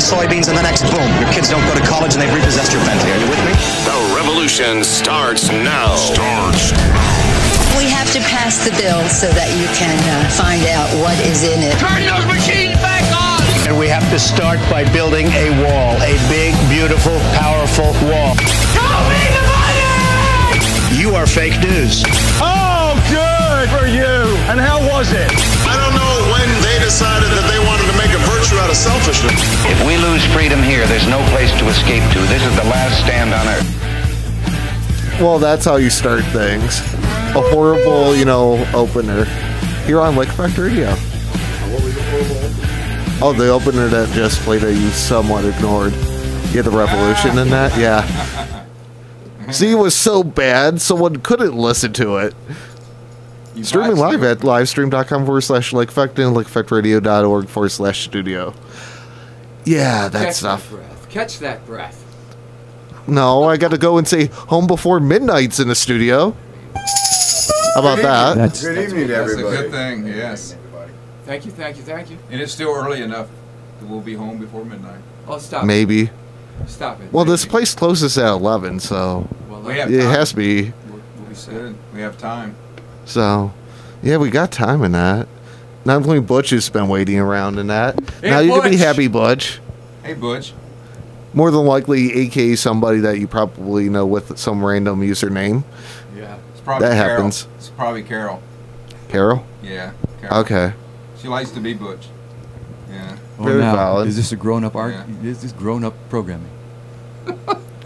soybeans, and the next boom, your kids don't go to college and they've repossessed your Bentley. Are you with me? The revolution starts now. We have to pass the bill so that you can find out what is in it. Turn those machines back on! And we have to start by building a wall, a big, beautiful, powerful wall. Show me the money! You are fake news. Oh, good for you. And how was it? I don't know when they decided that they wanted to make a virtue out of selfishness. If we lose freedom here, there's no place to escape to. This is the last stand on Earth. Well, that's how you start things. A horrible, opener. Here on Lake Effect Radio. What was the horrible opener? Oh, the opener that just played that you somewhat ignored. You had the revolution in that? Yeah. See, it was so bad, someone couldn't listen to it. Streaming live at livestream.com/Lake-Effect and lakeeffectradio.org/studio. Yeah, that stuff. Catch that breath. No, I got to go and say Home Before Midnight's in the studio. How about that? Good evening to everybody. That's a good thing, yes. Thank you. And it's still early enough that we'll be home before midnight. Oh, stop. Maybe. Stop it. Well, this place closes at 11, so it has to be. We'll be good. We have time. So, yeah, we got time in that. Not only Butch has been waiting around in that. Hey, now you can be Butch. happy, Butch. Hey, Butch. More than likely, aka somebody that you probably know with some random username. Yeah. It's probably that Carol. happens. It's probably Carol. Carol? Yeah. Carol. Okay. She likes to be Butch. Yeah. Very valid. Is this a grown-up art? Yeah. Is this grown-up programming?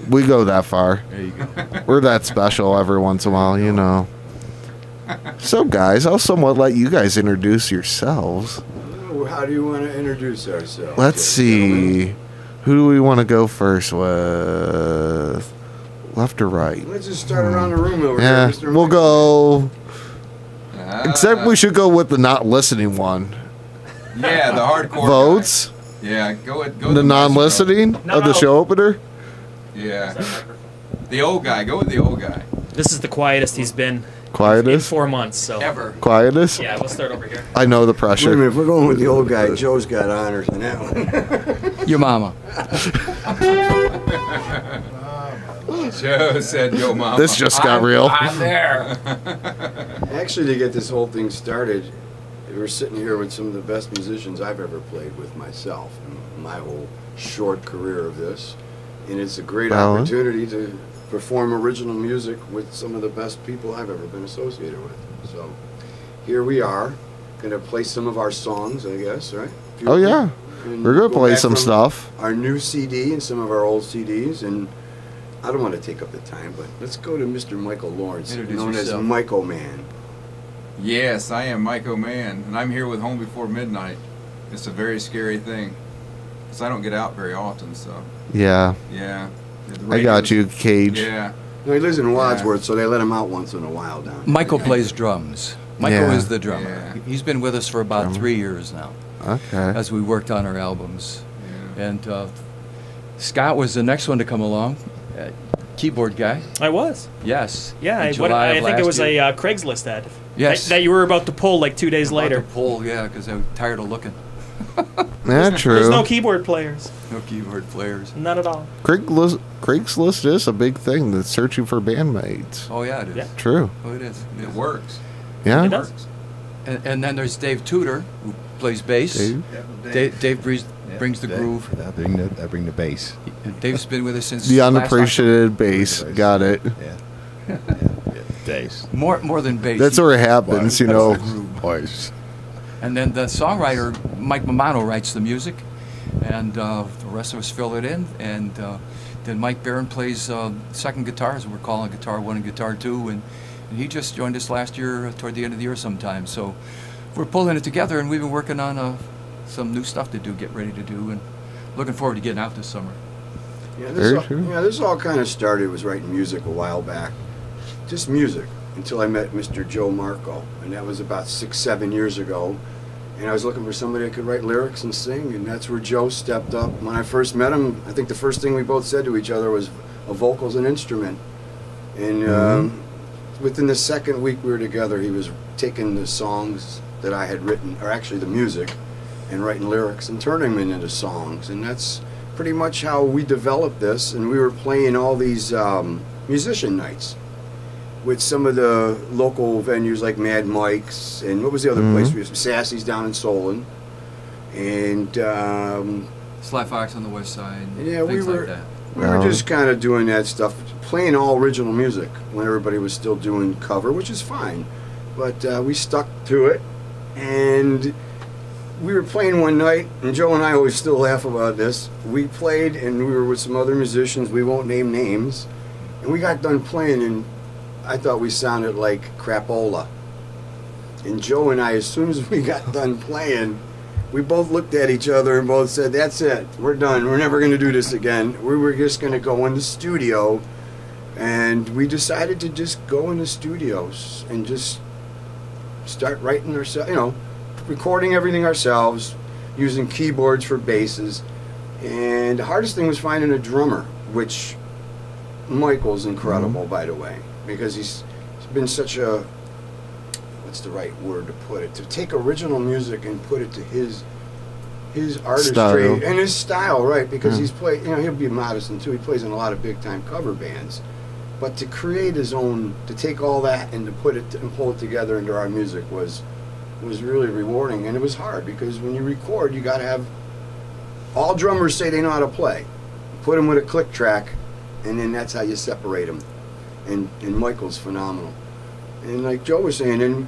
We go that far. There you go. We're that special every once in a while, So, guys, I'll somewhat let you guys introduce yourselves. How do you want to introduce ourselves? Let's see. Who do we want to go first with? Left or right? Let's just start around the room over Yeah, here, Mr. we'll Michael. go. Except we should go with the not listening one. Yeah, the hardcore Votes? guy. Yeah, go The non-listening of the show opener? Yeah. The old guy. Go with the old guy. This is the quietest he's been in Quietest? 4 months. So Ever. Quietest? Yeah, we'll start over here. I know the Wait a pressure. minute, if we're going with the old guy, Joe's got honors in that one. Your mama. Joe said, "Yo, mama." This just got real. I'm there. Actually, to get this whole thing started, we're sitting here with some of the best musicians I've ever played with myself in my whole short career of this. And it's a great opportunity to perform original music with some of the best people I've ever been associated with. So here we are, going to play some of our songs, I guess, right? Oh, yeah. And We're going to go play back some from stuff. Our new CD and some of our old CDs. And I don't want to take up the time, but let's go to Mr. Michael Lawrence, Introduce known yourself. as Mike O'Man. Yes, I am Mike O'Man, and I'm here with Home Before Midnight. It's a very scary thing, because I don't get out very often, so. Yeah. Yeah. I got you, Cage. Yeah. No, he lives in Wadsworth, so they let him out once in a while down. Michael plays drums. Michael Yeah. is the drummer. Yeah. He's been with us for about 3 years now, Okay. as we worked on our albums. Yeah. And Scott was the next one to come along, keyboard guy. I was. Yes. Yeah, In I July of think it last was year. a Craigslist ad. Yes. That you were about to pull like 2 days About later. to pull, yeah, because I'm tired of looking. Yeah, true. There's no keyboard players. No keyboard players. Not at all. Craigslist is a big thing that's searching for bandmates. Oh, yeah, it is. Yeah. True. Oh, it is. It works. Yeah? It does. And then there's Dave Tudor, who plays bass. Dave brings the groove. I bring the bass. And Dave's been with us since The last unappreciated bass. Got it. Yeah. Bass. More than bass. That's where it happens, you know. Boys. And then the songwriter, Mike Mamano, writes the music, and the rest of us fill it in. And then Mike Barron plays second guitars, we're calling Guitar 1 and Guitar 2. And he just joined us last year, toward the end of the year sometime. So we're pulling it together, and we've been working on some new stuff to do, get ready to do, and looking forward to getting out this summer. Yeah, this all kind of started, was writing music a while back. Just music, until I met Mr. Joe Marco, and that was about 6-7 years ago. And I was looking for somebody that could write lyrics and sing, and that's where Joe stepped up. When I first met him, I think the first thing we both said to each other was, a vocal's an instrument. And within the second week we were together, he was taking the songs that I had written, or actually the music, and writing lyrics and turning them into songs. And that's pretty much how we developed this, and we were playing all these musician nights with some of the local venues like Mad Mike's, and what was the other place? We had Sassy's down in Solon, and Sly Fox on the West Side. yeah, things we like that. were just kind of doing that stuff, playing all original music when everybody was still doing cover, which is fine, but we stuck to it, and we were playing one night, and Joe and I always still laugh about this. We played, and we were with some other musicians. We won't name names, and we got done playing, and I thought we sounded like crapola. And Joe and I, as soon as we got done playing, we both looked at each other and both said, "That's it. We're done. We're never going to do this again." We were just going to go in the studio, and we decided to just go in the studios and just start writing ourselves, you know, recording everything ourselves, using keyboards for basses. And the hardest thing was finding a drummer, which Michael's incredible, by the way, because he's been such a, what's the right word to put it, to take original music and put it to his artistry Style. and his style, right? Because he's played, you know, he'll be modest too. He plays in a lot of big time cover bands, but to create his own, to take all that and to put it and pull it together into our music was really rewarding. And it was hard because when you record, you got to have, all drummers say they know how to play. Put them with a click track, and then that's how you separate them. And Michael's phenomenal. And like Joe was saying, and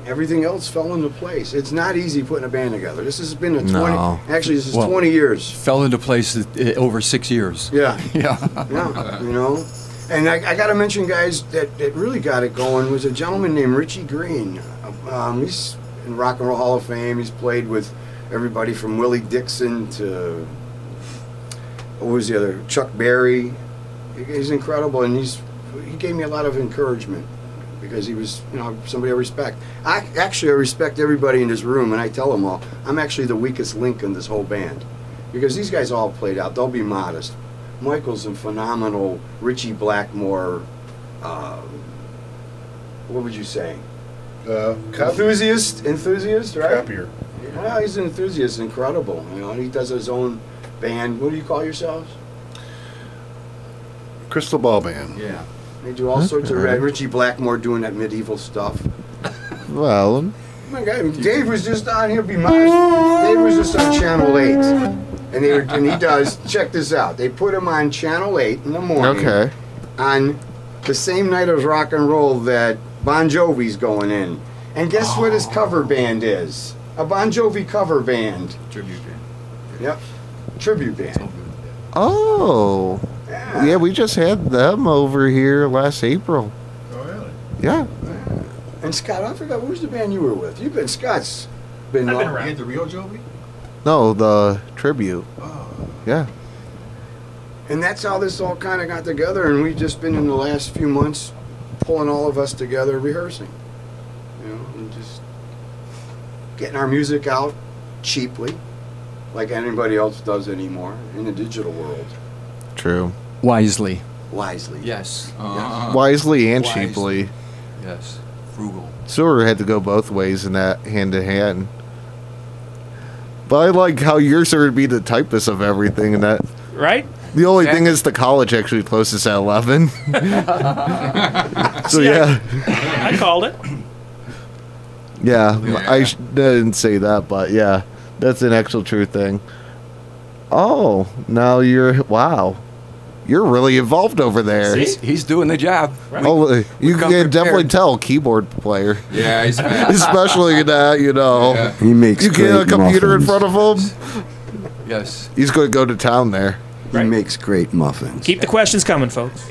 everything else fell into place. It's not easy putting a band together. This has been a 20, actually this is 20 years. Fell into place over 6 years. Yeah. Yeah. Yeah, you know. And I got to mention, guys, that really got it going was a gentleman named Richie Green. He's in Rock and Roll Hall of Fame. He's played with everybody from Willie Dixon to, what was the other, Chuck Berry. He's incredible, and he gave me a lot of encouragement because he was, you know, somebody I respect. I respect everybody in this room, and I tell them all, I'm actually the weakest link in this whole band because these guys all played out. They'll be modest. Michael's a phenomenal Richie Blackmore, what would you say? Enthusiast, right? Copier. Yeah, he's an enthusiast, incredible. You know, and he does his own band. What do you call yourselves? Crystal Ball Band. Yeah. They do all sorts of Richie Blackmore doing that medieval stuff. Well, Oh my God, Dave was just on here. Be modest. Dave was just on Channel 8, and he does. Check this out. They put him on Channel 8 in the morning. Okay. On the same night as rock and roll that Bon Jovi's going in, and guess what his cover band is? A Bon Jovi cover band. Tribute band. Yep. Tribute band. oh. Yeah, we just had them over here last April. Oh, really? Yeah. And Scott, I forgot, who's the band you were with? You've been, Scott's been I've been around. around. You had the real Jovi? No, the tribute. Yeah. And that's how this all kind of got together, and we've just been in the last few months pulling all of us together rehearsing. You know, and just getting our music out cheaply, like anybody else does anymore in the digital world. True. Wisely. Wisely. Yes. Wisely and Wisely. cheaply. Yes. Frugal. Sewer had to go both ways in that hand to hand. But I like how you're sort of be the typist of everything and that. Right? The only thing is the college actually closes at 11. So yeah. I called it. Yeah, I didn't say that, but yeah, that's an actual true thing. Oh, now wow. You're really involved over there. He's doing the job. Right. Oh, you come can definitely prepared. tell keyboard player. Yeah, he's fast. Especially that, you know. Yeah. He makes You get a great computer in muffins. front of him, Yes. he's going to go to town there. He makes great muffins. Keep the questions coming, folks.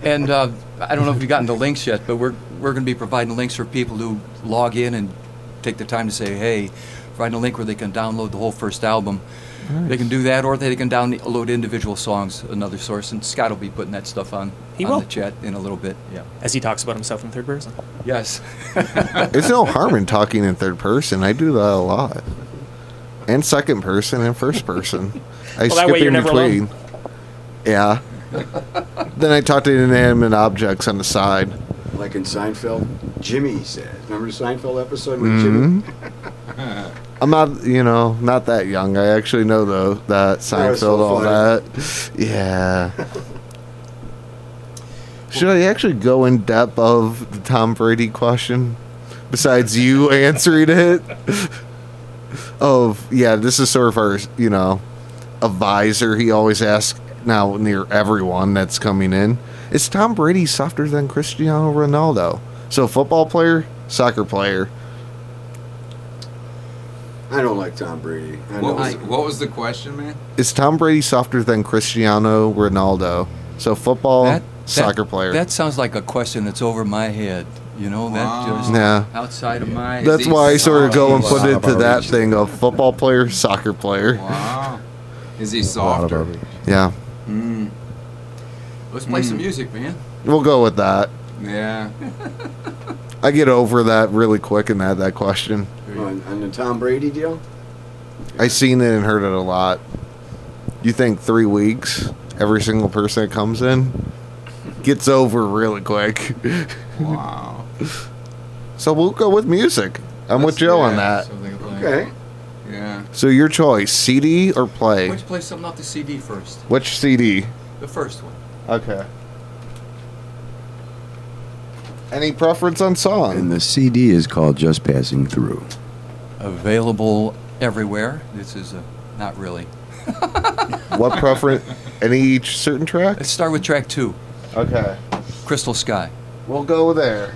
And I don't know if you've gotten the links yet, but we're going to be providing links for people who log in and take the time to say, hey, providing a link where they can download the whole first album. Nice. They can do that, or they can download individual songs, another source. And Scott will be putting that stuff on will. the chat in a little bit. Yeah. As he talks about himself in third person. Yes. There's no harm in talking in third person. I do that a lot. And second person and first person. I Well, that way skip you're in never between. alone. Yeah. Then I talk to inanimate objects on the side. Like in Seinfeld, Jimmy says. Remember the Seinfeld episode with Jimmy? I'm not, not that young. I actually know that Seinfeld, so all funny. that. Yeah. Should I actually go in depth of the Tom Brady question? Besides you answering it? This is sort of our, advisor he always asks now near everyone that's coming in. Is Tom Brady softer than Cristiano Ronaldo? So football player, soccer player. I don't like Tom Brady. What was the question, man? Is Tom Brady softer than Cristiano Ronaldo? So football, soccer player. That sounds like a question that's over my head. That just outside of my... That's why I sort of go and put it to that thing of football player, soccer player. Wow. Is he softer? Yeah. Let's play some music, man. We'll go with that. Yeah. I get over that really quick and that question. On the Tom Brady deal? I seen it and heard it a lot. You think 3 weeks, every single person that comes in gets over really quick. Wow. So we'll go with music. I'm with Joe on that. Okay. Yeah. So your choice, CD or play? Why don't you play something off the CD first? Which CD? The first one. Okay. Any preference on song? And the CD is called Just Passing Through. Available everywhere. This is not really. What preference? Any certain track? Let's start with track 2. Okay. Crystal Sky. We'll go there.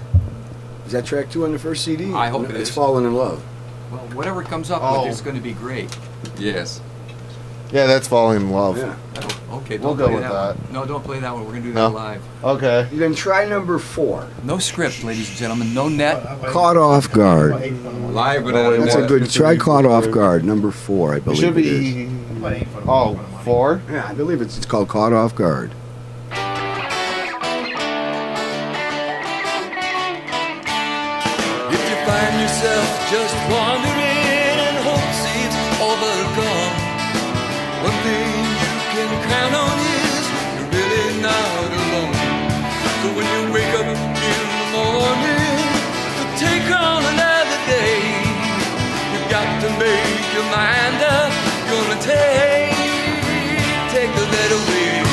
Is that track 2 on the first CD? I hope it It's is. Fallen in Love. Well, whatever it comes up with, it's going to be great. Yes. Yeah, that's Falling in Love. Yeah. Okay, We'll don't go play with that. that. One. No, don't play that one. We're going to do that No. live. Okay. Then try number 4. No script, ladies and gentlemen. No net. Caught Off Guard. Live, but That's a good. Try Caught Off Guard, number 4, I It believe should it is. be. Oh, 4? Yeah, I believe it's called Caught Off Guard. If you find yourself just wandering and hope seems overcome, one thing you can count on is you're really not alone. So when you wake up in the morning to take on another day, you've got to make your mind up. Gonna take the lead away.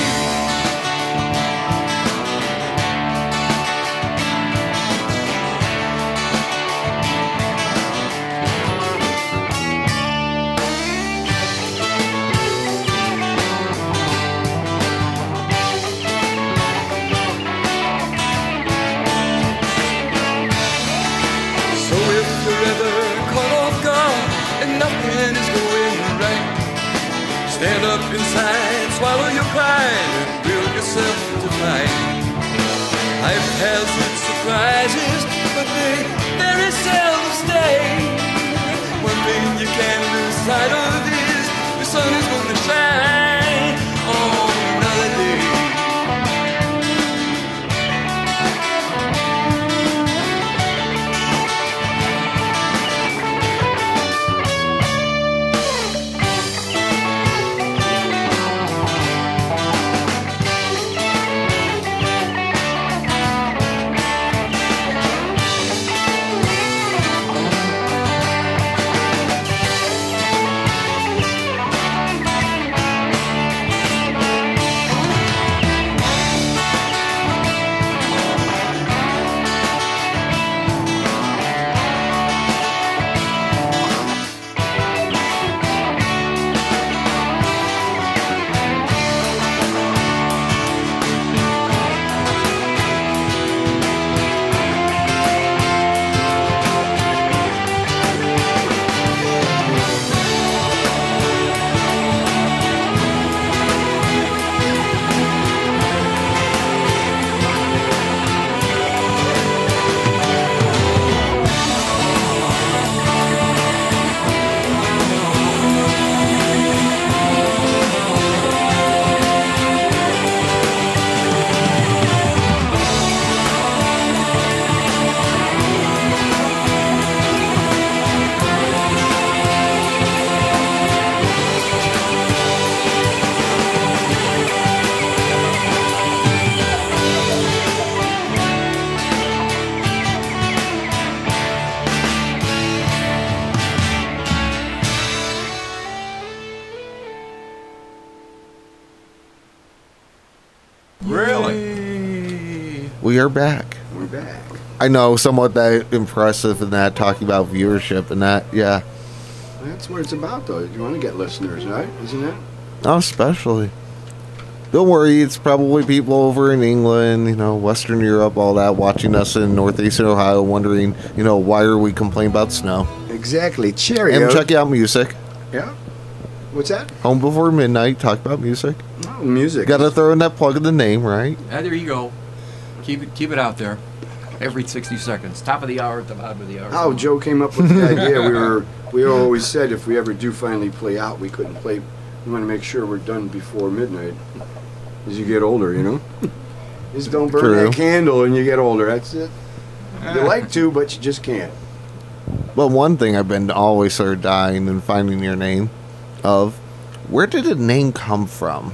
So if you're ever caught off guard and nothing is going right, stand up inside, swallow your pride, and will yourself to fight. Life has its surprises, but they very seldom stay. One thing you can lose sight of is the sun is going to shine on another day. Really? We are back. We're back. I know, somewhat that impressive in that, talking about viewership and that, yeah. That's what it's about, though. You want to get listeners, right? Isn't it? Oh, especially. Don't worry, it's probably people over in England, Western Europe, all that, watching us in Northeastern Ohio, wondering, why are we complaining about snow? Exactly. Cheerio. And check out music. Yeah. What's that? Home Before Midnight, talk about music. Oh, music. Got to throw in that plug in the name, right? There you go. Keep it out there. Every 60 seconds. Top of the hour at the bottom of the hour. Oh, Joe came up with the idea. We always said if we ever do finally play out, we couldn't play. We want to make sure we're done before midnight. As you get older, Just don't burn that candle when you get older. That's it. You like to, but you just can't. But one thing I've been always sort of dying and finding your name of, where did the name come from?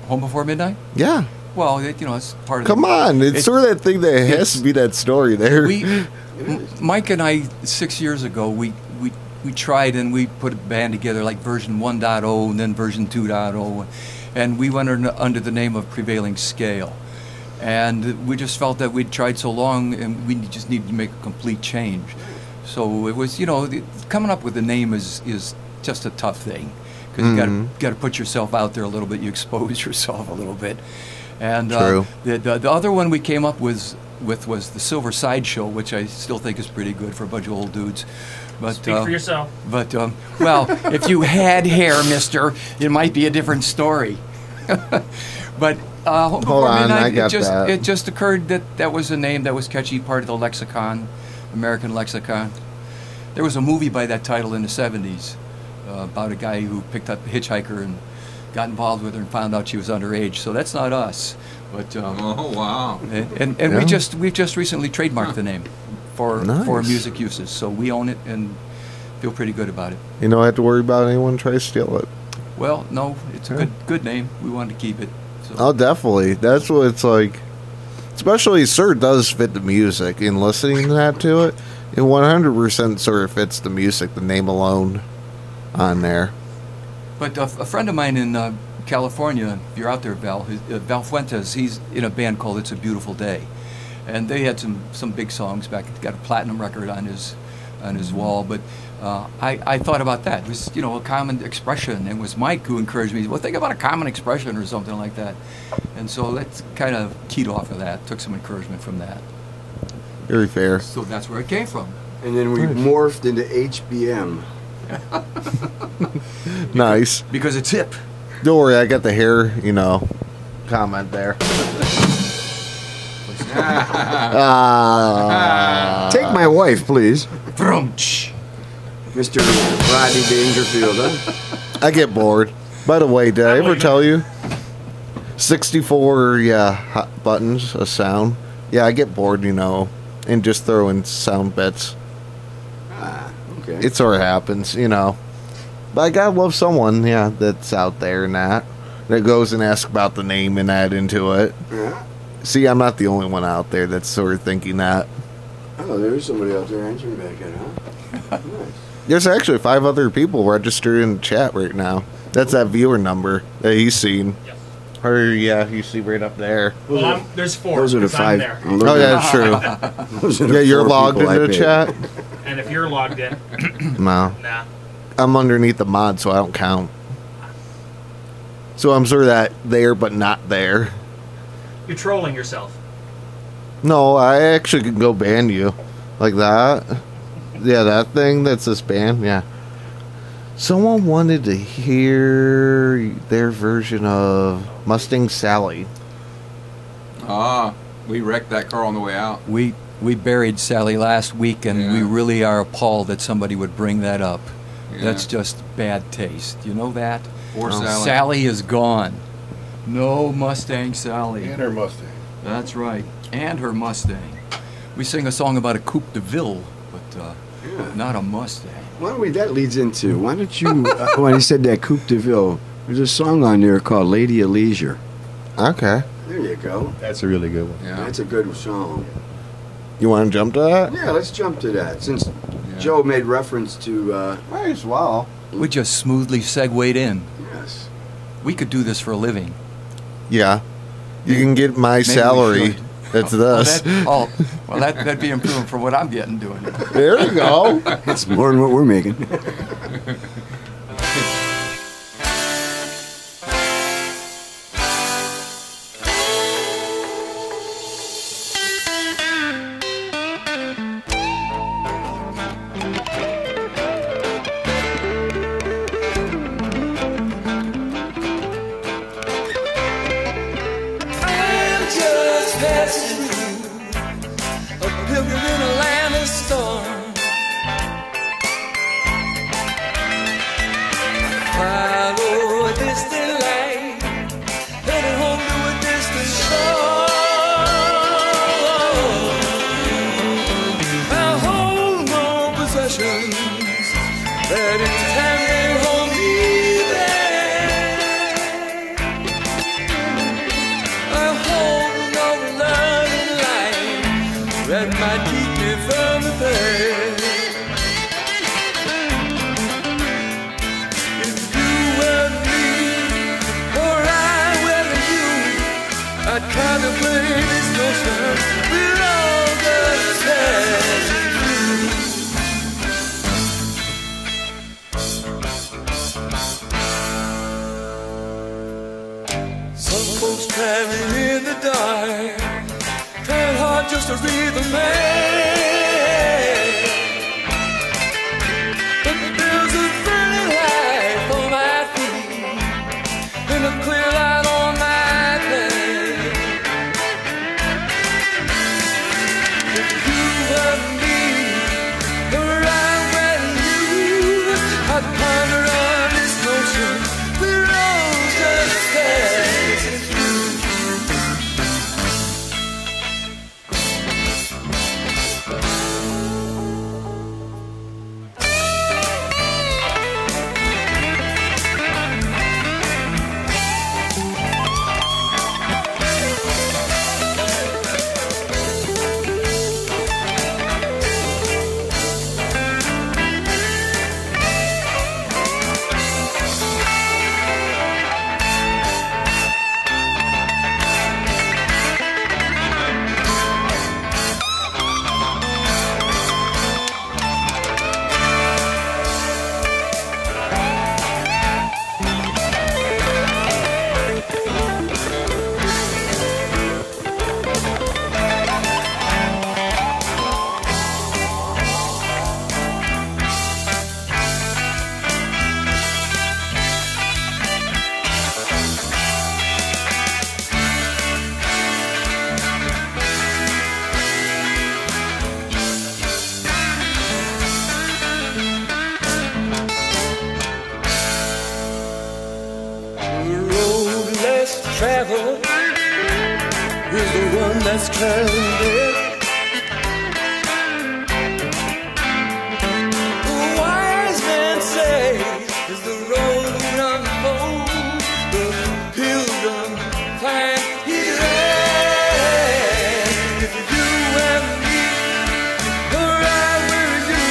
Home Before Midnight? Yeah. Well, it's part of. Come on, it's sort of that thing that has to be that story there. Mike and I 6 years ago, we tried and we put a band together like version 1.0 and then version 2.0, and we went under the name of Prevailing Scale, and we just felt that we'd tried so long and we just needed to make a complete change. So it was, coming up with a name is just a tough thing because you got to put yourself out there a little bit. You expose yourself a little bit. And the other one we came up with was the Silver Sideshow, which I still think is pretty good for a bunch of old dudes. But, Speak for yourself. But, well, if you had hair, mister, it might be a different story. But Hold on, Midnight, I got that. It just occurred that was a name that was catchy, part of the lexicon, American lexicon. There was a movie by that title in the 70s about a guy who picked up a hitchhiker and got involved with her and found out she was underage. So that's not us. But oh wow! And we've just recently trademarked the name for music uses. So we own it and feel pretty good about it. You don't have to worry about anyone trying to steal it. Well, no, it's a good name. We wanted to keep it. So. Oh, definitely. That's what it's like. Especially, Sir does fit the music. In listening to it 100% sort of fits the music, the name alone on there. But a friend of mine in California, if you're out there, Val Fuentes, he's in a band called It's a Beautiful Day. And they had some big songs back. Got a platinum record on his wall. But I thought about that. It was, a common expression. It was Mike who encouraged me, well, think about a common expression or something like that. And so that's kind of keyed off of that, took some encouragement from that. Very fair. So that's where it came from. And then we morphed into HBM. Nice. Because it's hip. Don't worry, I got the hair, comment there. Take my wife, please. Brunch. Mr. Rodney Dangerfield, huh? I get bored. By the way, did I ever tell you? 64, hot buttons, a sound. Yeah, I get bored, and just throw in sound bits. Okay. It sort of happens, But I gotta love someone, that's out there and that goes and asks about the name and add into it. Yeah. See, I'm not the only one out there that's sort of thinking that. Oh, there's somebody out there answering back in, huh? Nice. There's actually 5 other people registered in the chat right now. That's that viewer number that he's seen. Yes. Or, you see right up there. Well, there's 4. Those are the 5. There. Oh, yeah, that's true. You're logged into the chat? And if you're logged in, No. nah. I'm underneath the mod, so I don't count. So I'm sort of that there, but not there. You're trolling yourself. No, I actually can go ban you. Like that. Yeah, that thing that's this ban, yeah. Someone wanted to hear their version of Mustang Sally. We wrecked that car on the way out. We buried Sally last week, and we really are appalled that somebody would bring that up. Yeah. That's just bad taste. You know that? Poor Sally. Sally is gone. No Mustang Sally. And her Mustang. That's right. And her Mustang. We sing a song about a Coupe de Ville, but not a Mustang. That leads into, why don't you, when he said that Coupe de Ville, there's a song on there called Lady of Leisure. Okay. There you go. That's a really good one. Yeah. That's a good song. You want to jump to that? Yeah, let's jump to that. Since Joe made reference to... Might as well. We just smoothly segued in. Yes. We could do this for a living. Yeah. You can get my we salary. should. That's this. Well, that'd be improving from what I'm getting doing it. There you go. That's more than what we're making. I'm just passing through, a pilgrim in a land of storm. Follow a distant light, headed home to a distant shore. I hold no possessions that in time may hold me back. I hold no love and light that might keep me from the past. If you were me, or I were you, I'd contemplate this notion with all the stars Some folks traveling in the dark, trying hard just to read the man. But there's a burning light for my feet, and a clear light on my path. If you were me, or I were you, I'd ponder on this notion. We're all just passing through. The road less traveled is the one that's crowded. The wise men say is the road unfolds. The pilgrim find his rest. If you and me, or I were you,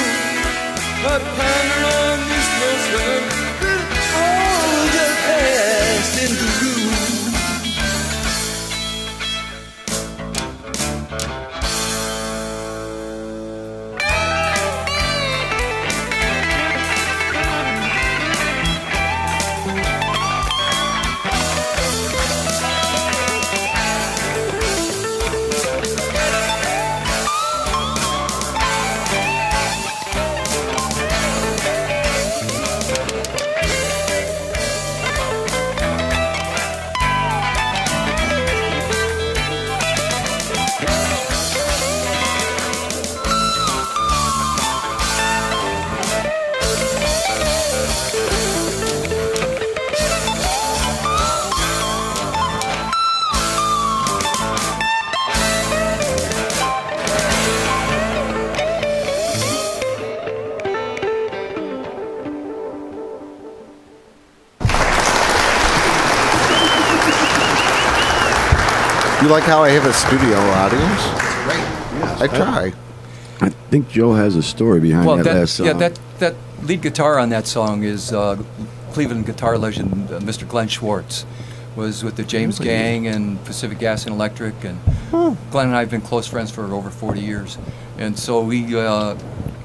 I'd ponder on this notion that all just passed into you. You like how I have a studio audience? Great. I try. I think Joe has a story behind Well, that last song. yeah, that lead guitar on that song is Cleveland guitar legend Mr. Glenn Schwartz, was with the James Gang and Pacific Gas and Electric, and Glenn and I have been close friends for over 40 years, and so he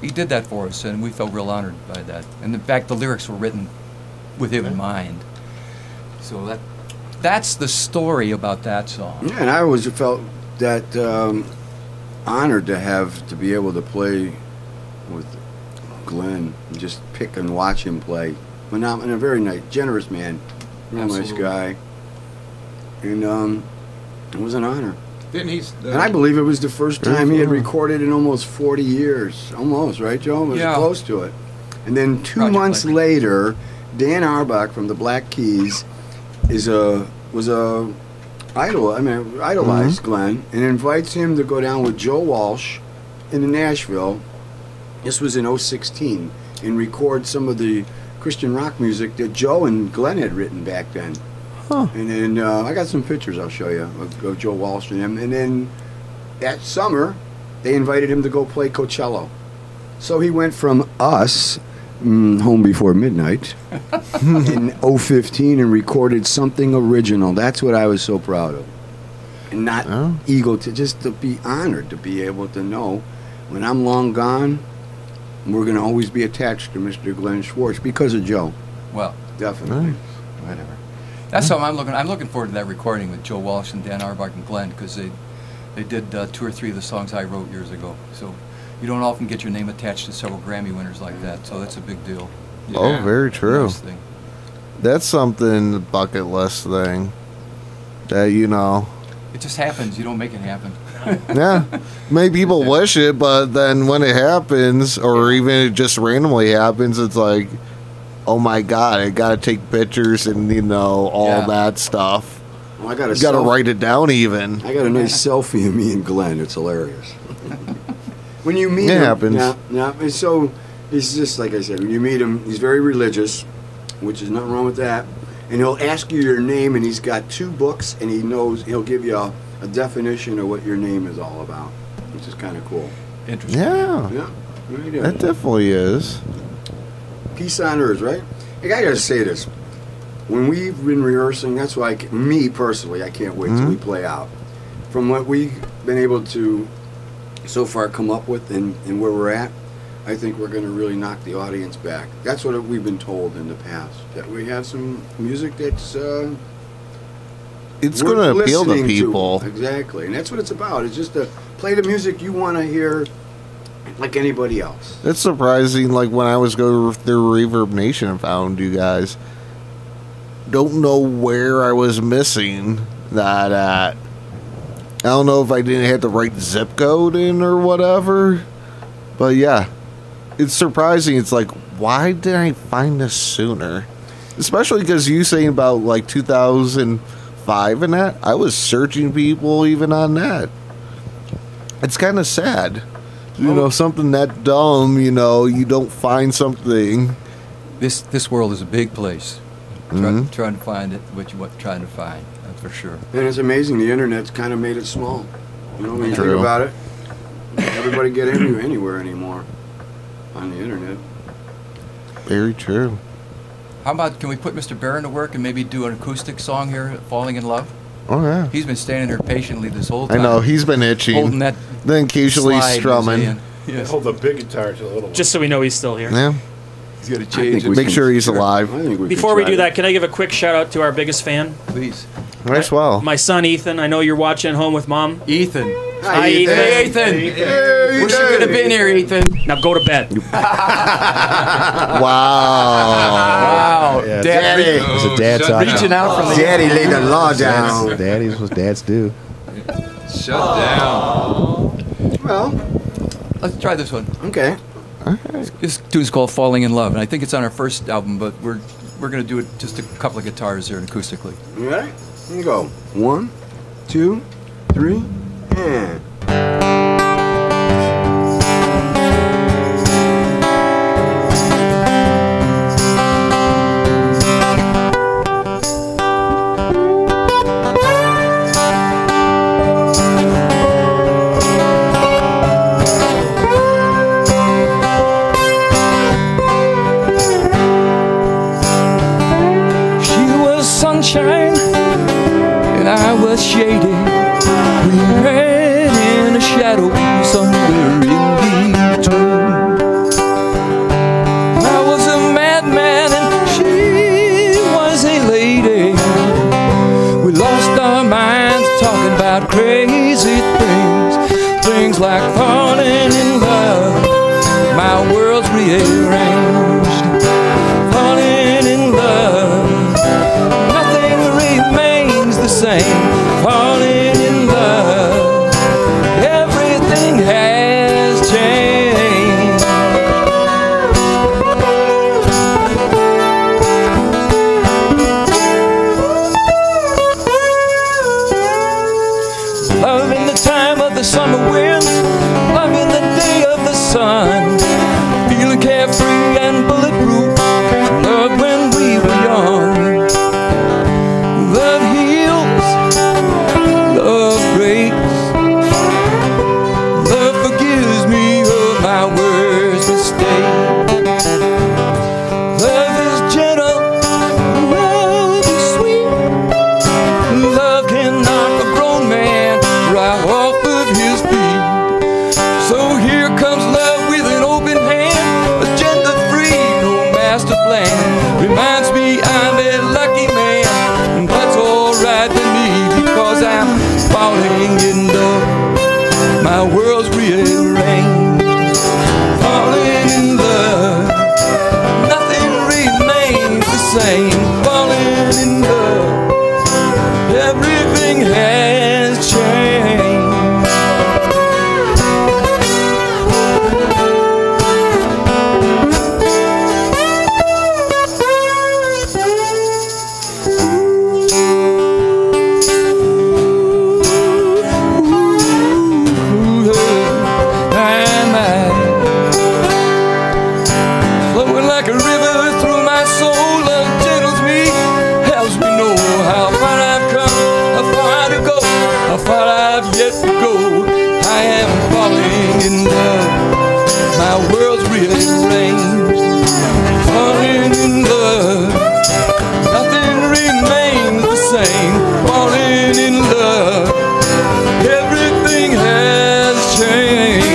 did that for us, and we felt real honored by that. And in fact, the lyrics were written with him in mind. So that's the story about that song. Yeah, and I always felt that honored to be able to play with Glenn and just pick and watch him play. And a very nice, generous man, real nice guy, and it was an honor. Didn't he? And I believe it was the first time he had recorded in almost 40 years. Almost, right, Joe? It was close to it. And then 2 months later, Dan Auerbach from the Black Keys idolized Glenn and invites him to go down with Joe Walsh into Nashville. This was in 2016, and record some of the Christian rock music that Joe and Glenn had written back then. And then I got some pictures I'll show you of Joe Walsh and him. And then that summer, they invited him to go play Coachella. So he went from us, Home Before Midnight, in 2015 and recorded something original. That's what I was so proud of. And not just to be honored to be able to know when I'm long gone, we're going to always be attached to Mr. Glenn Schwartz because of Joe. Well, definitely. Whatever. That's something I'm looking forward to that recording with Joe Walsh and Dan Auerbach and Glenn, because they did 2 or 3 of the songs I wrote years ago. So you don't often get your name attached to several Grammy winners like that. So that's a big deal. Yeah. Oh, very true. Nice thing. That's something bucket list thing that It just happens. You don't make it happen. Yeah, maybe people wish it, but then when it happens, or even it just randomly happens, it's like, oh my God, I gotta take pictures and all that stuff. Well, I got to write it down even. I got a nice selfie of me and Glenn. It's hilarious. When you meet it him, happens. And so he's just like I said. When you meet him, he's very religious, which is nothing wrong with that. And he'll ask you your name, and he's got 2 books, and he'll give you a definition of what your name is all about, which is kind of cool. Interesting. Yeah, that definitely is. Peace on earth, right? Hey, I got to say this. When we've been rehearsing, that's why me personally, I can't wait till we play out. From what we've been able to so far come up with and where we're at, I think we're going to really knock the audience back. That's what we've been told in the past, that we have some music that's it's going to appeal to people. Exactly, and that's what it's about. It's just to play the music you want to hear like anybody else. It's surprising, like when I was going through Reverb Nation and found you guys, don't know where I was missing that at. I don't know if I didn't have the right zip code in or whatever, but yeah, it's surprising. It's like, why didn't I find this sooner? Especially because you saying about like 2005 and that, I was searching people even on that. It's kind of sad. Something that dumb, you don't find something. This world is a big place. Trying to find it, what you're trying to find, that's for sure. And it's amazing, the internet's kind of made it small. When you think about it, everybody get anywhere anymore on the internet. Very true. How about, can we put Mr. Barron to work and maybe do an acoustic song here, Falling in Love? Oh, yeah. He's been standing there patiently this whole time. I know, he's been itching. Holding that then occasionally strumming. Yes. Hold the big guitar to a little one. Just so we know he's still here. Yeah. He's got to change it. Make sure he's alive. Before we do that, can I give a quick shout out to our biggest fan? Please. Nice, well. My son, Ethan. I know you're watching at home with Mom. Ethan. Hi, Ethan. Hey, Ethan. Hey, Wish you could have been here, Ethan. Now go to bed. Wow. Yeah, Daddy. It was a dad talk. Reaching out from the Daddy laid the law down. Daddy's what dads do. Shut down. Well, let's try this one. Okay. This tune's called Falling in Love, and I think it's on our first album, but we're going to do it just a couple of guitars there acoustically. You ready? Here you go. 1, 2, 3, and... Sunshine was shady. We ran in a shadow somewhere in between. I was a madman and she was a lady. We lost our minds talking about crazy things. Things like falling in love. My world's rearranged. Falling in love. Nothing remains the same. Falling in love. Everything has changed. Love in the time of the summer winds. Love in the day of the sun. Feeling carefree and bulletproof. Love when we were young. Love heals. Love breaks. Love forgives me of my worst mistakes. Love is gentle. Love is sweet. Love can knock a grown man right off of his feet. So here comes love with an open hand, agenda-free, no master plan. Reminds me I'm a lucky man, and that's alright with me because I'm falling in love. My world's rearranged, falling in love. Nothing remains the same. Falling in love. Everything has changed. Flowing like a river through my soul, love gentles me, helps me know how far I've come, how far to go, how far I've yet to go. I am falling in love. My world's rearranged. Falling in love. Nothing remains the same. Falling in love. Everything has changed.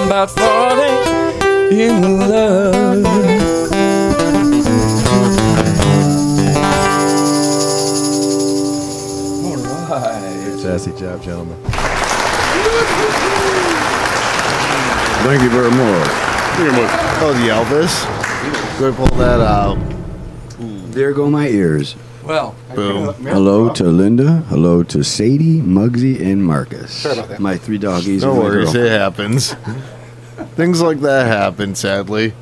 About falling in love. All right. Sassy job, gentlemen. Thank you very much. Oh, the Elvis. Go ahead, pull that out. There go my ears. Well, boom. Hello to Linda. Hello to Sadie, Muggsy, and Marcus. Sorry about that. My 3 doggies. No and my worries, girl. it happens. Things like that happen, sadly.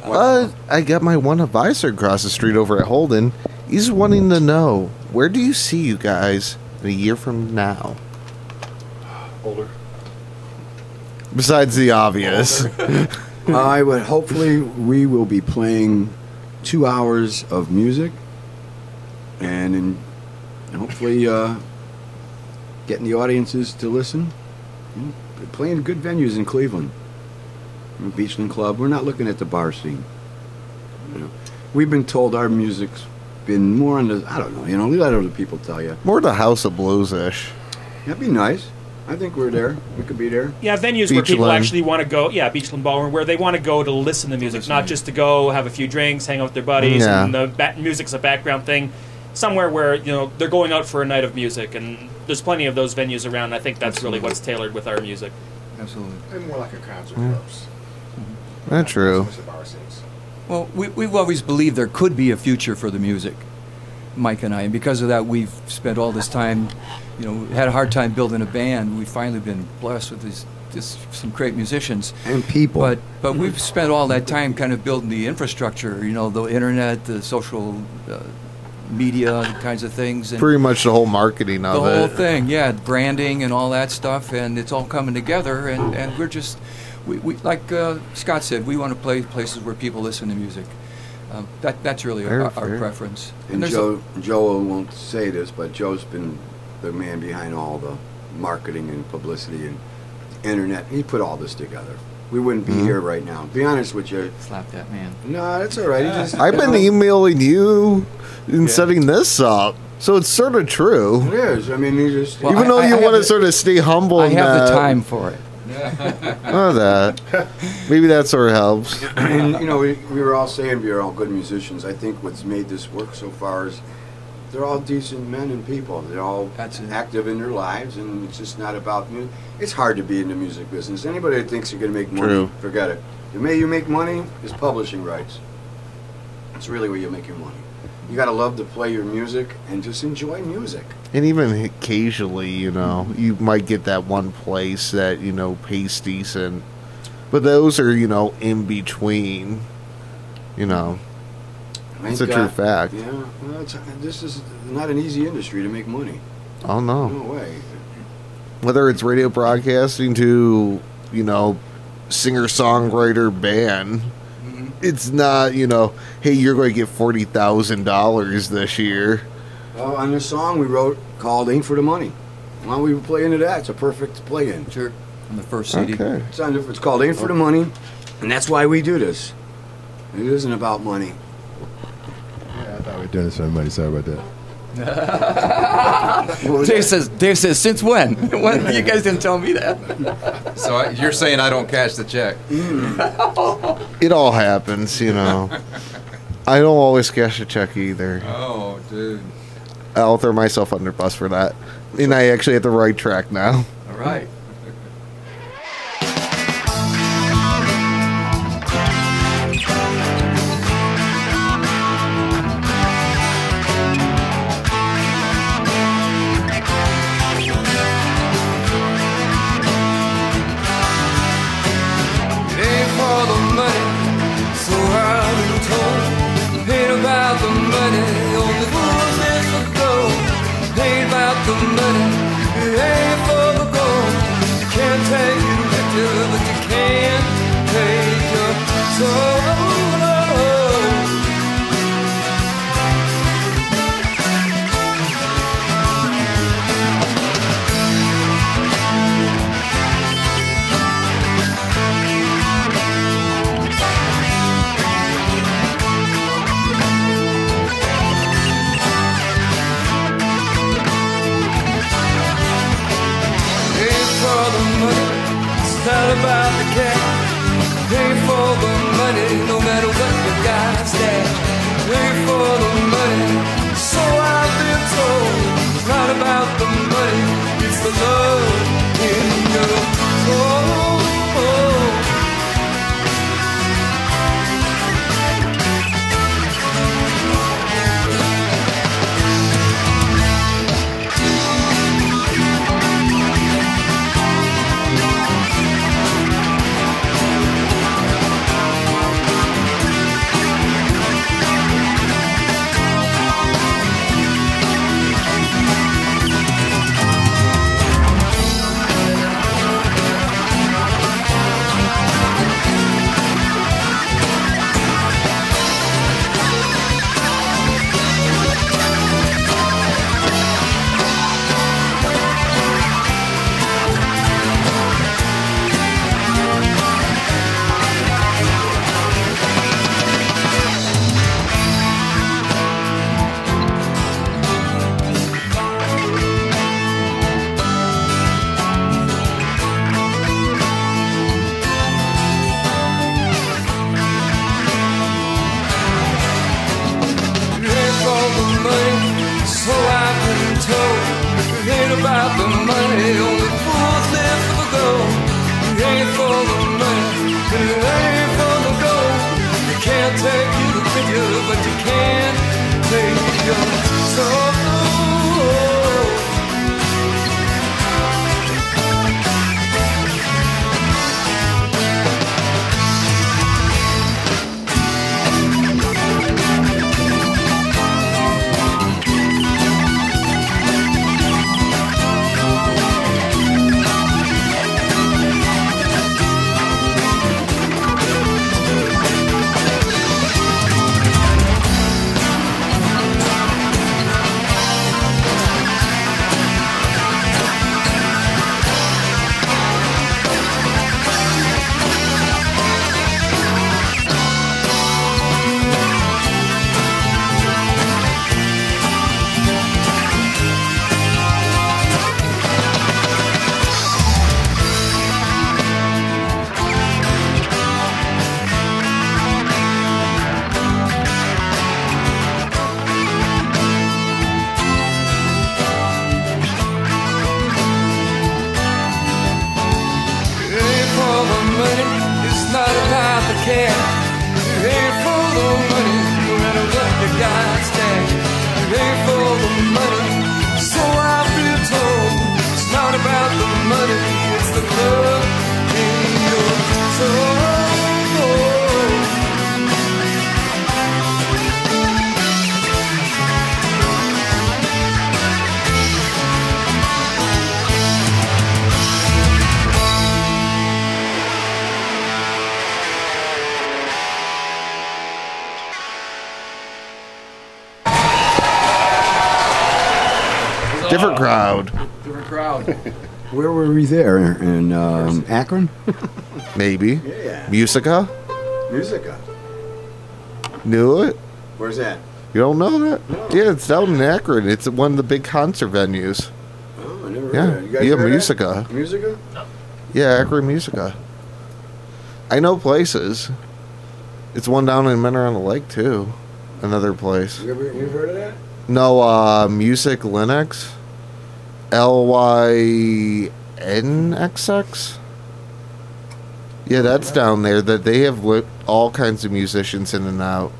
I got my one advisor across the street over at Holden. He's wanting to know, where do you see you guys in a year from now? Older. Besides the obvious. I would hopefully we will be playing 2 hours of music and hopefully getting the audiences to listen. Playing good venues in Cleveland. Beachland Club. We're not looking at the bar scene. We've been told our music's been more on the, I don't know, let other people tell you. More the House of Blues-ish. That'd be nice. I think we're there. We could be there. Yeah, venues where people actually want to go. Yeah, Beachland Ballroom, where they want to go to listen to music, not just to go have a few drinks, hang out with their buddies, and the music's a background thing. somewhere where they're going out for a night of music, and there's plenty of those venues around. I think that's really what's tailored with our music. Absolutely. And more like a concert clubs. That's true. Well, we've always believed there could be a future for the music, Mike and I, and because of that, we've spent all this time, had a hard time building a band. We've finally been blessed with some great musicians and people. But we've spent all that time kind of building the infrastructure, the internet, the social media kinds of things. And pretty much the whole marketing of it. The whole thing, yeah, branding and all that stuff, and it's all coming together, and we're just, we like Scott said, we want to play places where people listen to music. That's really our preference. And Joe won't say this, but Joe's been the man behind all the marketing and publicity and internet. He put all this together. We wouldn't be here right now. Be honest with you. Slap that man. No, that's all right. I've been emailing you and setting this up, so it's sort of true. It is. I mean, you just even though you want to sort of stay humble. I have the time for it. Oh, that. Maybe that sort of helps. And we were all saying we are all good musicians. I think what's made this work so far is they're all decent men and people. They're all active in their lives, and it's just not about music. It's hard to be in the music business. Anybody that thinks you're going to make money, forget it. The way you make money is publishing rights. It's really where you make your money. You got to love to play your music and just enjoy music. And even occasionally, you might get that one place that, pays decent. But those are, in between, It's a true fact. Yeah, well, this is not an easy industry to make money. Oh, no. No way. Whether it's radio broadcasting to, singer-songwriter band, it's not, hey, you're going to get $40,000 this year. Well, on this song we wrote called Ain't For The Money. Why don't we play into that? It's a perfect play-in. Sure. On the first CD. Okay. It's called Ain't For The Money, and that's why we do this. It isn't about money. Yeah, I thought we were doing this for money. Sorry about that. Dave says, since when? You guys didn't tell me that. So you're saying I don't cash the check? It all happens, I don't always cash a check either. Oh, dude. I'll throw myself under bus for that. And I actually have the right track now. All right. About the cat, pay for the money, no matter what you got stash. Pay for the money, so I've been told. It's not about the money, it's the love in your soul. about the money, only fools live for the gold. You ain't for the money, and you ain't for the gold. You can't take it with you, but you can take your soul. Different crowd. Different crowd. Where were we there? In Akron? Maybe. Yeah. Musica? Musica. Knew it? Where's that? You don't know that? No. Yeah, it's down in Akron. It's one of the big concert venues. Oh, I never heard Yeah, of that. You guys yeah, heard Musica. That? Musica? No. Yeah, Akron Musica. I know places. It's one down in Menor on the Lake too. Another place. You've heard of that? No, Music Linux. LYNXX. Yeah, that's down there. That they have all kinds of musicians in and out.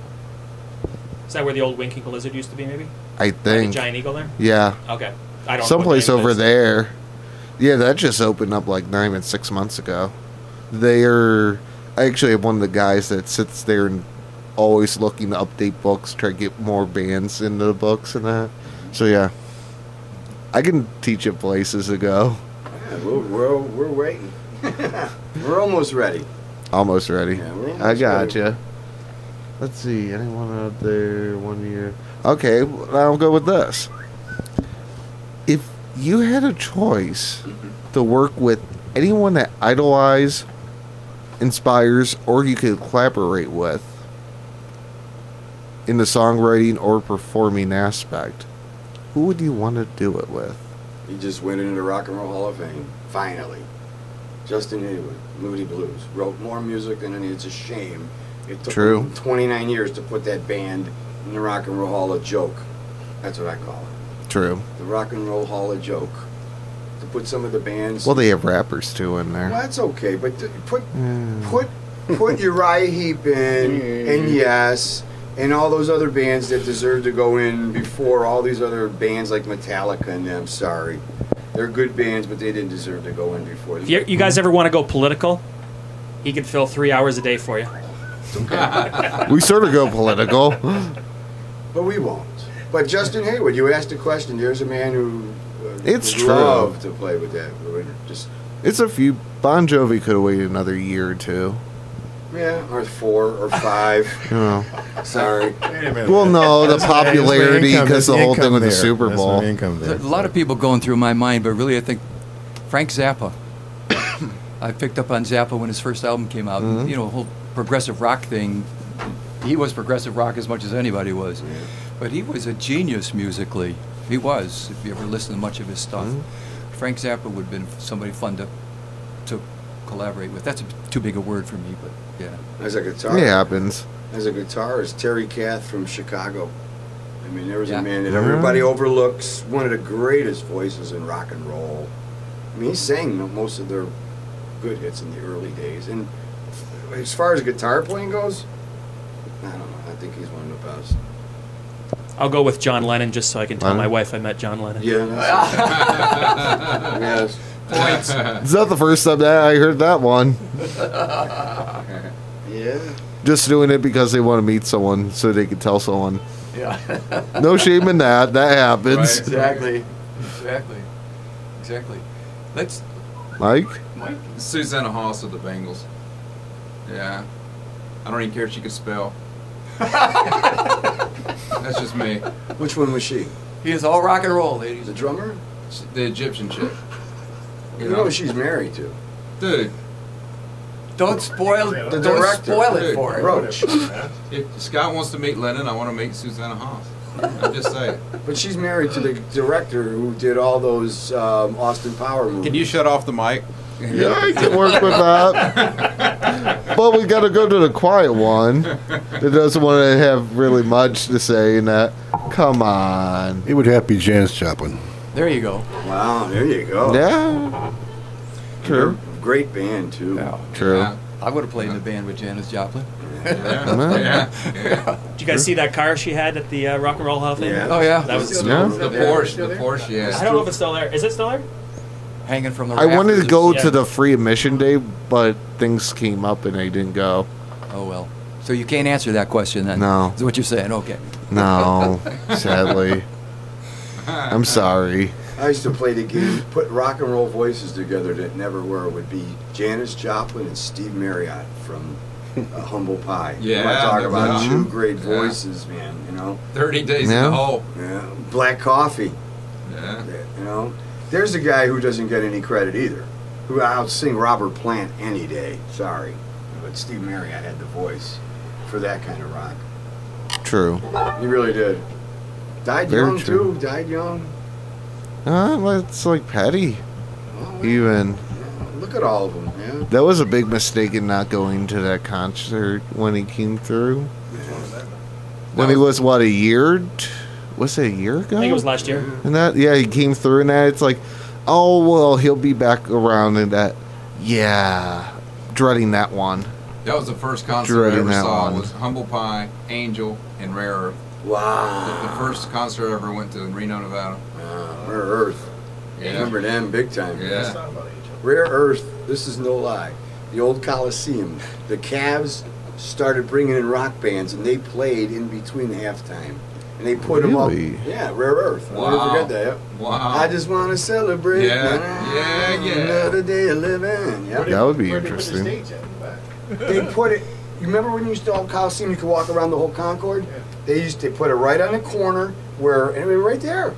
Is that where the old Winking Lizard used to be, maybe? I think. Like a Giant Eagle there? Yeah. Okay. I don't know. Someplace over there. Yeah, that just opened up like not even 6 months ago. I actually have one of the guys that sits there and always looking to update books, try to get more bands into the books and that. So yeah, I can teach you places to go. Yeah, we're waiting. We're almost ready. Almost ready. Yeah, we're almost I got ready. you. Let's see. Anyone out there 1 year? Okay, I'll go with this. If you had a choice to work with anyone that idolize, inspires, or you could collaborate with in the songwriting or performing aspect, who would you want to do it with? He just went into the Rock and Roll Hall of Fame, finally. Justin Hayward, Moody Blues, wrote more music than any. It's a shame. It took him 29 years to put that band in the Rock and Roll Hall of Joke. That's what I call it. True. The Rock and Roll Hall of Joke. To put some of the bands. Well, they have rappers too in there. Well, that's okay, but put Uriah Heep in, and Yes, and all those other bands that deserve to go in before all these other bands like Metallica and them. Sorry, they're good bands, but they didn't deserve to go in before. If you guys ever want to go political, he can fill 3 hours a day for you. We sort of go political. But we won't. But Justin Hayward, you asked a question. There's a man who It's would true. love to play with that. Just It's a few. Bon Jovi could have waited another year or two. yeah, or 4 or 5. Oh. Sorry. Well, no, the popularity income- because that's the whole thing income with the there. Super That's Bowl. no income there. A lot of people going through my mind, but really I think Frank Zappa. I picked up on Zappa when his first album came out. Mhm. You know, the whole progressive rock thing. He was progressive rock as much as anybody was. But he was a genius musically. He was, if you ever listen to much of his stuff. Frank Zappa would have been somebody fun to collaborate with. That's too big a word for me, but yeah. As a guitar. It happens. As a guitarist, Terry Kath from Chicago. mean, there was a man that everybody overlooks. One of the greatest voices in rock and roll. I mean, he sang most of their good hits in the early days. And as far as guitar playing goes, I don't know. I think he's one of the best. I'll go with John Lennon just so I can tell my wife I met John Lennon. Yeah. Yes. Points. Is that the first time that I heard that one? Yeah. Just doing it because they want to meet someone so they can tell someone. Yeah. No shame in that. That happens. Right, exactly. Let's. Mike? Susanna Haas of the Bengals. Yeah. I don't even care if she could spell. That's just me. Which one was she? He is all rock and roll, ladies. The drummer? The Egyptian chick. You know who she's married to? Dude. Don't spoil The director. it for him. Roach. If Scott wants to meet Lennon, I want to meet Susanna Haas. I'm just saying. But she's married to the director who did all those Austin Power movies. Can you shut off the mic? Yeah, I can work with that. But we got to go to the quiet one that doesn't want to have really much to say in that. Come on. It would have to be Janis Joplin. There you go. Wow, there you go. Yeah. True. Great band, too. Yeah. True. Yeah. I would have played in the band with Janis Joplin. Yeah. Did you guys see that car she had at the Rock and Roll Hall of Fame? Yeah. Oh, yeah. That was The Porsche, yeah. I don't know if it's still there. Is it still there? Hanging from the I wanted to rafters. go Yeah. to the free admission day, but things came up and I didn't go. Oh, well. So you can't answer that question then? No. Is what you're saying? Okay. No, sadly. I'm sorry. I used to play the game, put rock and roll voices together that never were. Would be Janis Joplin and Steve Marriott from Humble Pie. Yeah, I talk about yeah. two great voices, man. You know. 30 Days Yeah. in the Hole. Yeah. Black Coffee. Yeah. You know. There's a guy who doesn't get any credit either. Who I'll sing Robert Plant any day. Sorry, but Steve Marriott had the voice for that kind of rock. True. He really did. Died Very young true. too. Died young. It's like Petty. Even. Look at all of them. Yeah. That was a big mistake in not going to that concert when he came through. When he was, what, a year? Was it a year ago? I think it was last year. And that, yeah, he came through and that. It's like, oh, well, he'll be back around and that. Yeah. Dreading that one. That was the first concert I Dreading ever that saw. one. Was Humble Pie, Angel, and Rare Earth. Wow. The first concert I ever went to in Reno, Nevada. Rare Earth. Yeah. Remember them big time. Yeah. Rare Earth, this is no lie. The old Coliseum. The Cavs started bringing in rock bands and they played in between halftime. And they put them up. Really? Yeah, Rare Earth. I'll never Wow. forget that. Wow. I just want to celebrate. Yeah. Another day of living. Yep. That would be interesting. They put it. You remember when you used to have Coliseum, you could walk around the whole Concord? They put it right on the corner where, I mean, right there.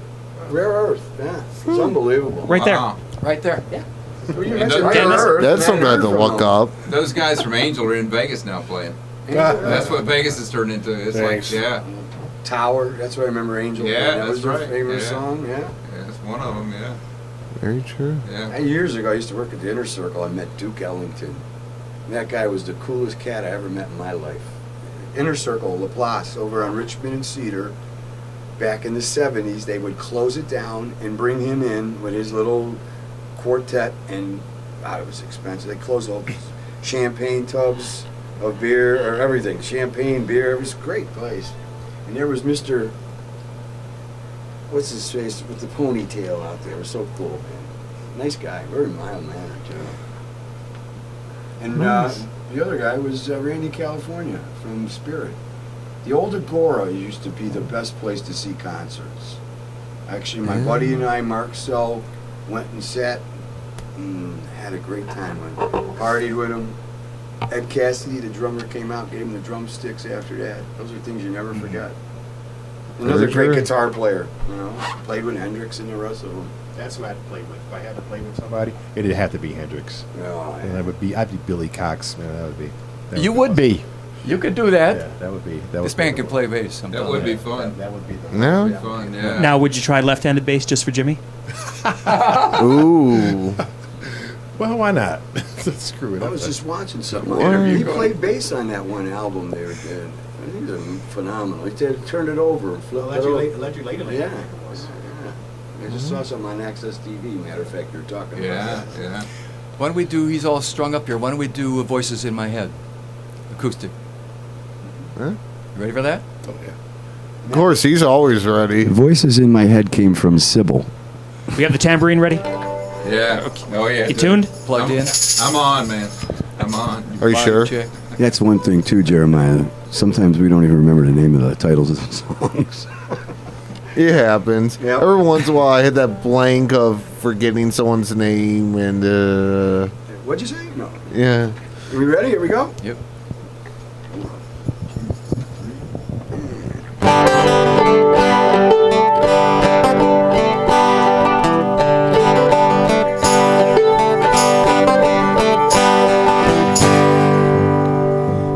Rare Earth. Yeah. It's unbelievable. Right there. Wow. Right there. Yeah. Well, you And mentioned those- Rare Earth. That's something I had to look up. Those guys from Angel are in Vegas now playing. That's what Vegas has turned into. It's Thanks. like, yeah. Tower. That's what I remember Angel. Yeah, playing. That that's was their right. favorite Yeah. song. Yeah. Yeah, it's one of them, yeah. Very true. Yeah. Years ago, I used to work at the Inner Circle. I met Duke Ellington. And that guy was the coolest cat I ever met in my life. Inner Circle, Laplace, over on Richmond and Cedar. Back in the 70s, they would close it down and bring him in with his little quartet, and it was expensive. They closed all champagne tubs of beer, or everything. Champagne, beer. It was a great place. And there was Mr. What's his face with the ponytail out there. It was so cool, man. Nice guy, very mild mannered too. And Nice. the other guy was Randy California from Spirit. The old Agora used to be the best place to see concerts. Actually, my buddy and I, Mark Sell, went and sat and had a great time. Partied with him. Ed Cassidy, the drummer, came out, gave him the drumsticks after that. Those are things you never forget. Another Very great true. guitar player, you know. Played with Hendrix and the rest of them. That's who I had to play with. If I had to play with somebody, it'd have to be Hendrix. Oh, And that would be, I'd be Billy Cox. Man, that would be. You would be. You could do that. Yeah, that would be. This man can play bass sometime. That would be fun. That would be. No? That'd be fun, yeah. Now, would you try left-handed bass just for Jimmy? Ooh. Well, why not? Screw it I up. was just watching something. What? He played bass on that one album they did. These are phenomenal. He turned it over and flipped it over. Electric Ladyland. Yeah. I just saw some on Access TV. Matter of fact, you're talking about that. Yeah. Why don't we do? He's all strung up here. Why don't we do Voices in My Head, acoustic? Huh? You ready for that? Oh yeah. Of course, he's always ready. Voices in My Head came from Sybil. We have the tambourine ready. Yeah. Oh yeah. You tuned? Plugged in. I'm on, man. I'm on. Are you sure? Check. That's one thing too, Jeremiah. Sometimes we don't even remember the name of the titles of the songs. It happens. Yep. Every once in a while, I hit that blank of forgetting someone's name and. What'd you say? No. Yeah. Are we ready? Here we go. Yep.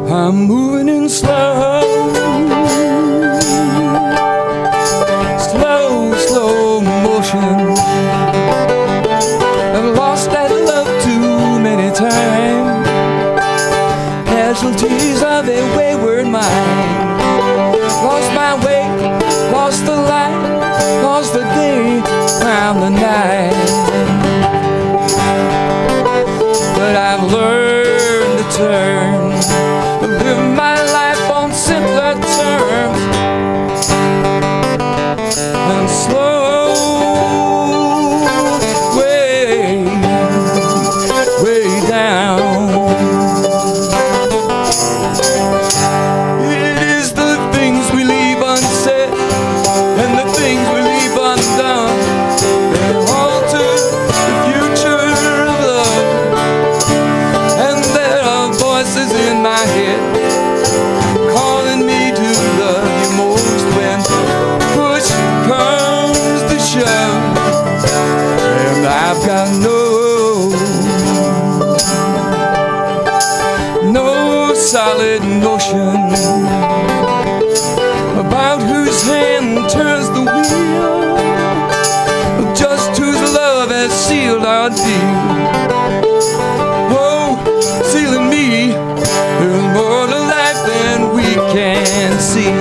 I'm moving in slow motion. I've lost that love too many times. Casualties of a wayward mind. Lost my way, lost the light, lost the day, found the night. But I've learned to turn, live my life on simpler terms, and slow way down. It is the things we leave unsaid and the things we leave undone that alter the future of love. And there are voices in my head calling me to love you most when push comes to shove, and I've got no solid notion about whose hand turns the wheel, just whose love has sealed our deal. Oh, sealing me, there's more to life than we can see,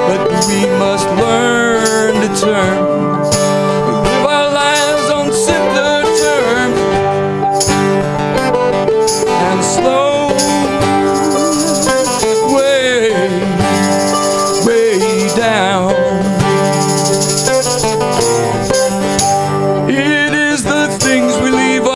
but we must learn to turn